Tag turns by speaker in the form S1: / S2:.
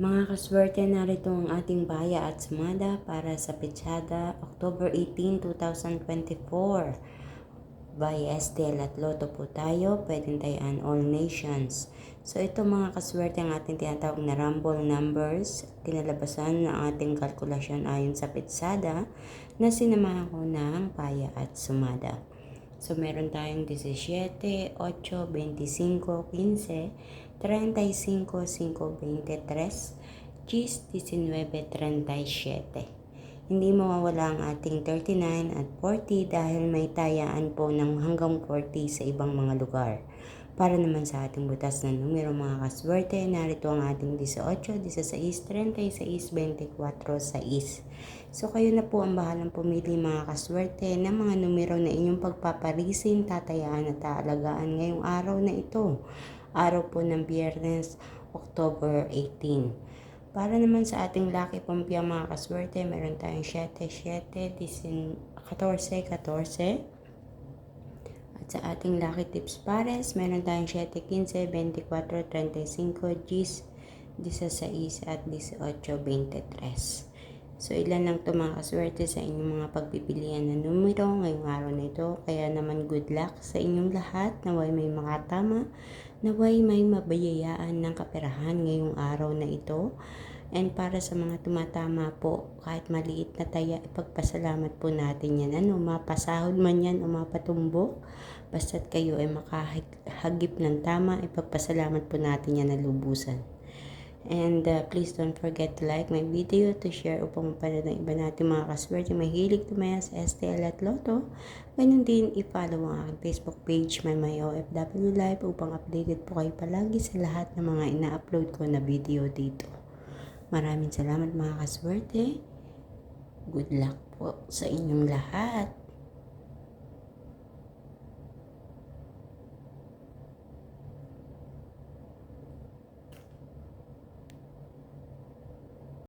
S1: Mga kaswerte, narito ang ating baya at sumada para sa petsada October 18, 2024. By STL at Lotto po tayo, pwedeng tayaan all nations. So ito mga kaswerte ang ating tinatawag na rumble numbers, kinalabasan ng ating kalkulasyon ayon sa petsada na sinamahan ko ng baya at sumada. So, meron tayong 17, 8, 25, 15, 35, 5, 23, Gis 19, 37. Hindi mawawala ang ating 39 at 40 dahil may tayaan po ng hanggang 40 sa ibang mga lugar. Para naman sa ating butas na numero mga kaswerte, narito ang ating 18, 16, 36, 24, 6. So kayo na po ang bahalang pumili mga kaswerte ng mga numero na inyong pagpaparisin, tatayaan at taalagaan ngayong araw na ito. Araw po ng Biyernes, October 18. Para naman sa ating lucky pumpia mga kaswerte, meron tayong 7, 7, 14, 14. Sa ating lucky tips pares, meron tayong 7, 15, 24, 35, Gis, 16 at 18, 23. So ilan lang ito mga kaswerte sa inyong mga pagpipilian na numero ngayong araw na ito. Kaya naman good luck sa inyong lahat. Naway may makatama, naway may mabayayaan ng kaperahan ngayong araw na ito. And para sa mga tumatama po, kahit maliit na taya, ipagpasalamat po natin yan. Mapasahod man yan o mapatumbok, basta't kayo ay makahagip ng tama, ipagpasalamat po natin yan na lubusan. And please don't forget to like my video, to share upang mapanood ng iba natin mga kaswerte mahilig tumaya sa STL at Lotto. Ganun din i-follow ang aking Facebook page, My OFW Live, upang updated po kayo palagi sa lahat ng mga ina-upload ko na video dito. Maraming salamat mga kaswerte. Good luck po sa inyong lahat.